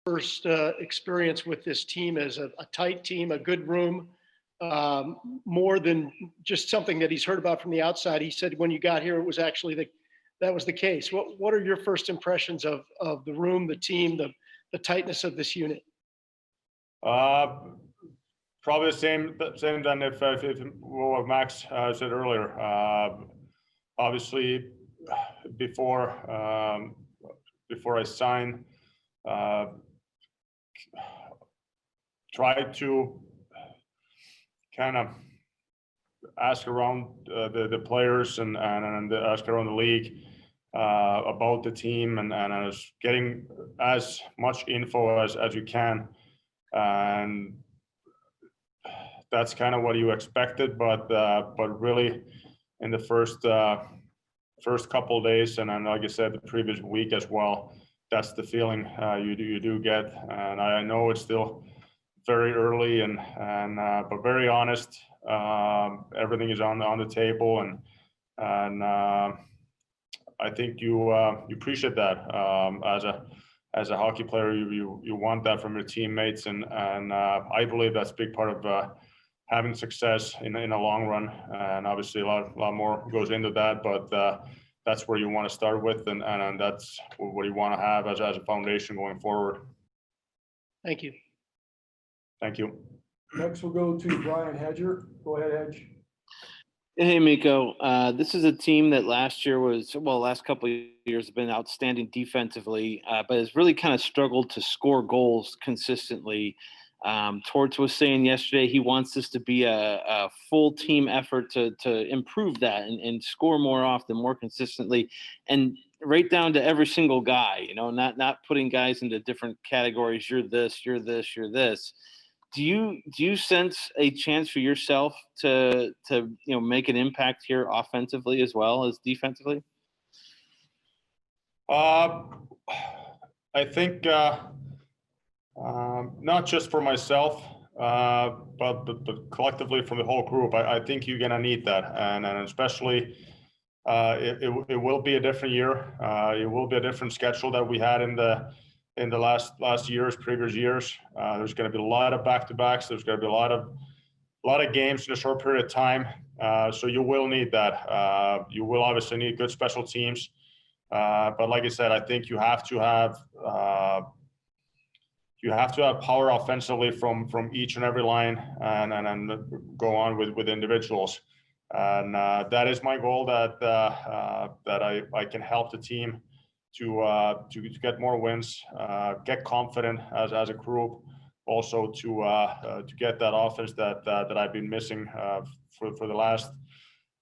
first experience with this team as a tight team, a good room, more than just something that he's heard about from the outside. He said when you got here, it was actually that was the case. What are your first impressions of the room, the team, the tightness of this unit? Probably the same than if what Max said earlier. Obviously, before I sign, try to kind of ask around the players and ask around the league about the team and getting as much info as you can, and that's kind of what you expected. But really, in the first couple of days, and then like I said, the previous week as well, that's the feeling you do get. And I know it's still very early and but very honest. Everything is on the table, and I think you appreciate that as a hockey player. You want that from your teammates, and I believe that's a big part of having success in a long run. And obviously a lot more goes into that, but that's where you want to start with, and that's what you want to have as a foundation going forward. Thank you. Thank you. Next, we'll go to Brian Hedger. Go ahead, Hedge. Hey, Mikko. This is a team that last couple of years have been outstanding defensively, but has really kind of struggled to score goals consistently. Torts was saying yesterday he wants this to be a full team effort to improve that and score more often, more consistently, and right down to every single guy, not putting guys into different categories. You're this, you're this, you're this. Do you sense a chance for yourself to make an impact here offensively as well as defensively? I think not just for myself, but collectively from the whole group. I think you're gonna need that, and especially it will be a different year. It will be a different schedule that we had in the last years, previous years. There's going to be a lot of back-to-backs. There's going to be a lot of games in a short period of time. So you will need that. You will obviously need good special teams. But like I said, I think you have to have power offensively from each and every line, and go on with individuals. And that is my goal. That I can help the team to get more wins, get confident as a group, also to get that offense that I've been missing for the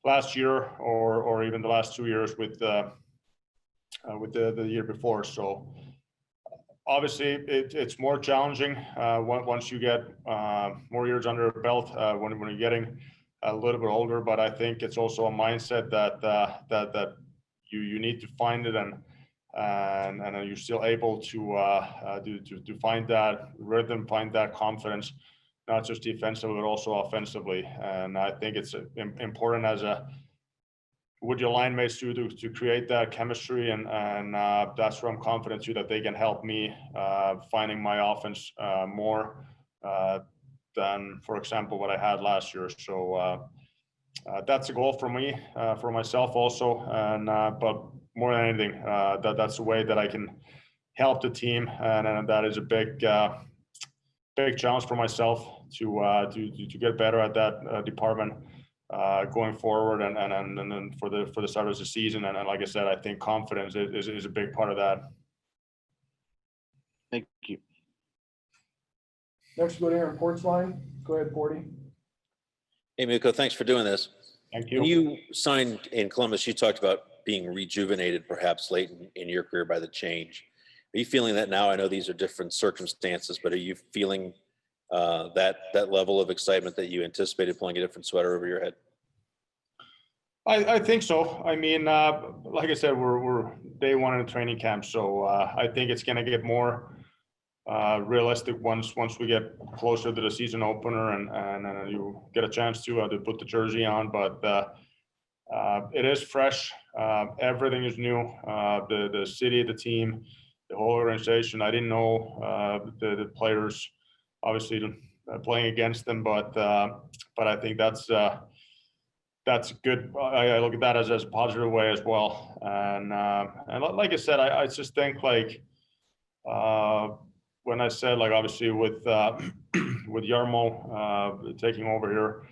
last year or even the last 2 years with the year before. So obviously it's more challenging once you get more years under your belt when you're getting a little bit older. But I think it's also a mindset that you need to find it, and you're still able to find that rhythm, find that confidence, not just defensively but also offensively. And I think it's important as with your line mates to create that chemistry, and that's where I'm confident too that they can help me finding my offense more than, for example, what I had last year. So that's a goal for me, for myself also, and but more than anything, that's a way that I can help the team, and that is a big challenge for myself to get better at that department going forward, and then for the start of the season. And like I said, I think confidence is a big part of that. Thank you. Next, we'll go to Aaron Portzline. Go ahead, Porty. Hey, Mikko, thanks for doing this. Thank you. When you signed in Columbus, you talked about being rejuvenated perhaps late in your career by the change. Are you feeling that now? I know these are different circumstances, but are you feeling that level of excitement that you anticipated pulling a different sweater over your head? I think so. I mean, like I said, we're day one in the training camp, so I think it's going to get more realistic once we get closer to the season opener, and you get a chance to put the jersey on. But it is fresh. Everything is new. The city, the team, whole organization. I didn't know the players, obviously playing against them, but I think that's good. I look at that as a positive way as well. And like I said, I just think like when I said like obviously with with Jarmo taking over here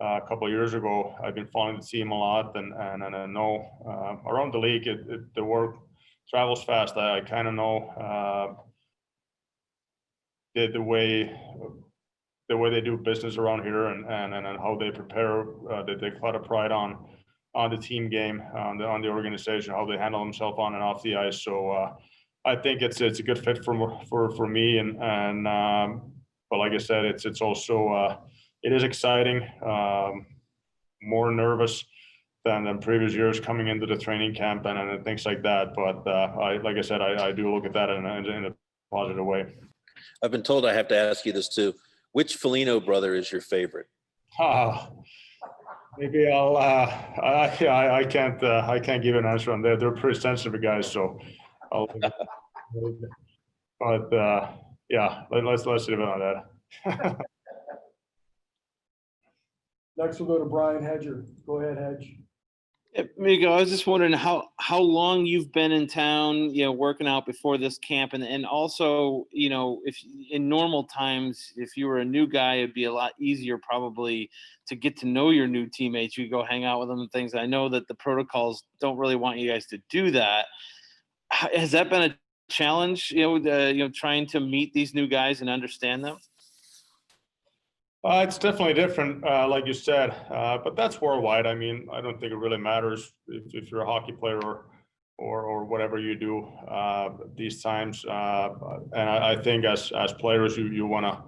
a couple of years ago, I've been following the team a lot, and I know around the league the work travels fast. I kind of know the way they do business around here, and how they prepare. They take a lot of pride on the team game, on the organization, how they handle themselves on and off the ice. So I think it's a good fit for me, and but like I said, it's also it is exciting. More nervous than previous years coming into the training camp and things like that. But like I said, I do look at that in a positive way. I've been told I have to ask you this too. Which Foligno brother is your favorite? Maybe I'll. I can't give an answer on that. They're pretty sensitive guys, so I'll. But yeah, let's leave it on that. Next, we'll go to Brian Hedger. Go ahead, Hedge. Mikko, I was just wondering how long you've been in town, working out before this camp, and also, if in normal times, if you were a new guy, it'd be a lot easier probably to get to know your new teammates. You go hang out with them and things. I know that the protocols don't really want you guys to do that. Has that been a challenge? Trying to meet these new guys and understand them. It's definitely different, like you said, but that's worldwide. I mean, I don't think it really matters if you're a hockey player or whatever you do these times. And I think as players, you want to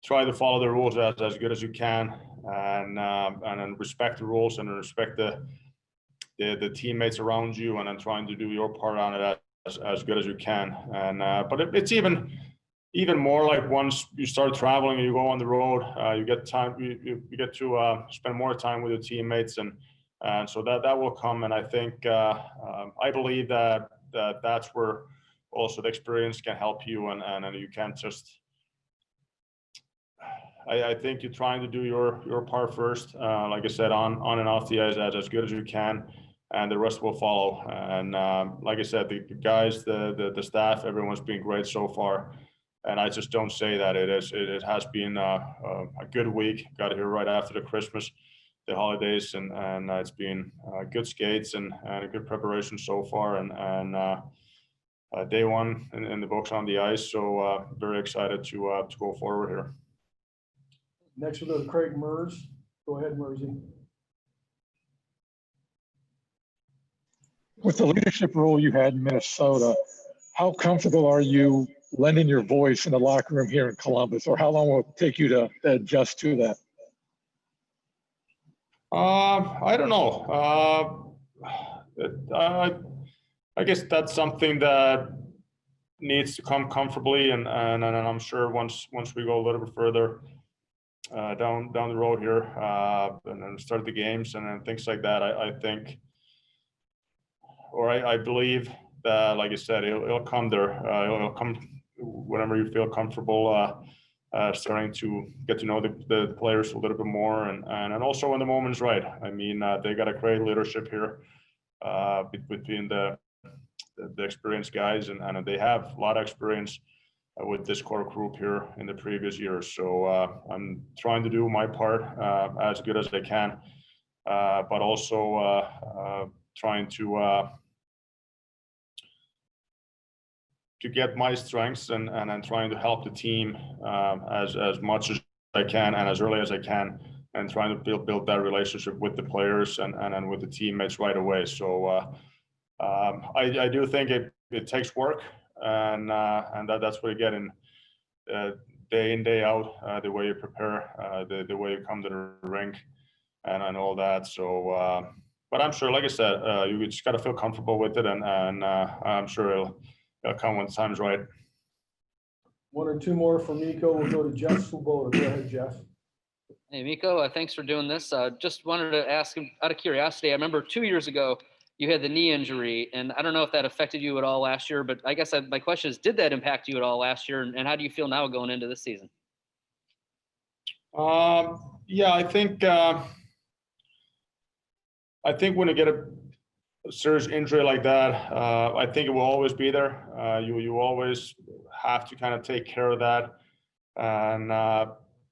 try to follow the rules as good as you can, and then respect the rules and respect the teammates around you, and then trying to do your part on it as good as you can. And but it's even more like once you start traveling and you go on the road, you get time. You get to spend more time with your teammates, and so that will come. And I think I believe that's where also the experience can help you, and you can't just. I think you're trying to do your part first, like I said, on and off the ice as good as you can, and the rest will follow. And like I said, the guys, the staff, everyone's been great so far. And I just don't say that it has been a good week. Got here right after the holidays, and it's been good skates and a good preparation so far, and day one in the books on the ice. So very excited to go forward here. Next, we'll go to Craig Mers. Go ahead, Mersey. With the leadership role you had in Minnesota, how comfortable are you lending your voice in the locker room here in Columbus, or how long will it take you to adjust to that? I don't know. I guess that's something that needs to come comfortably, and I'm sure once we go a little bit further down the road here, and then start the games and then things like that, I think, or I believe that, like I said, it'll come there. It'll come whenever you feel comfortable starting to get to know the players a little bit more, and also when the moment's right. I mean, they got a great leadership here between the experienced guys, and they have a lot of experience with this core group here in the previous years. So I'm trying to do my part as good as I can, but also trying to get my strengths and trying to help the team as much as I can and as early as I can, and trying to build that relationship with the players and with the teammates right away. So I do think it takes work, and that's what you get in day in, day out, the way you prepare, the way you come to the rink and all that. So but I'm sure, like I said, you just got to feel comfortable with it, and I'm sure it'll come when the time's right. One or two more for Mikko. We'll go to Jeff Swoboda. Go ahead, Jeff. Hey, Mikko, thanks for doing this. Just wanted to ask him out of curiosity. I remember 2 years ago, you had the knee injury, and I don't know if that affected you at all last year, but I guess my question is, did that impact you at all last year, and how do you feel now going into this season? Yeah, I think when you get a serious injury like that, I think it will always be there. You always have to kind of take care of that. And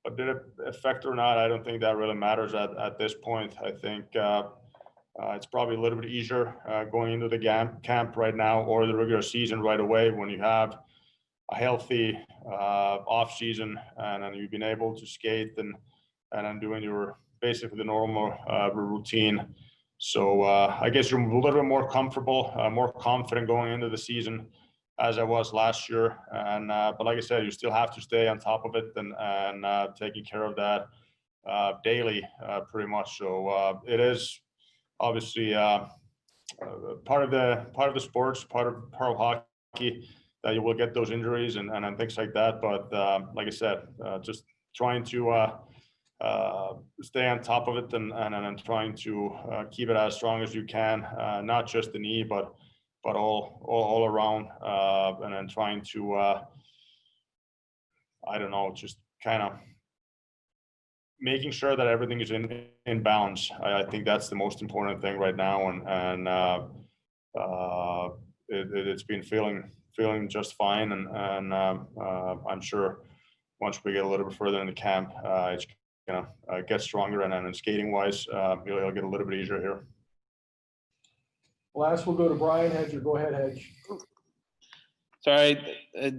but did it affect or not, I don't think that really matters at this point. I think it's probably a little bit easier going into the camp right now or the regular season right away when you have a healthy off season and then you've been able to skate and then doing your basically the normal routine. So I guess you're a little bit more comfortable, more confident going into the season as I was last year. And but like I said, you still have to stay on top of it and taking care of that daily, pretty much. So it is obviously part of the sports, part of hockey, that you will get those injuries and things like that. But like I said, just trying to stay on top of it and trying to keep it as strong as you can, not just the knee, but all around, and then trying to I don't know, just kind of making sure that everything is in balance. I think that's the most important thing right now, and it's been feeling just fine, and I'm sure once we get a little bit further in the camp, it's gonna get stronger, and then skating wise, it'll get a little bit easier here. Last, we'll go to Brian Hedger. Go ahead, Hedge. Sorry, I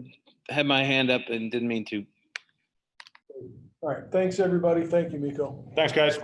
had my hand up and didn't mean to. All right. Thanks, everybody. Thank you, Mikko. Thanks, guys.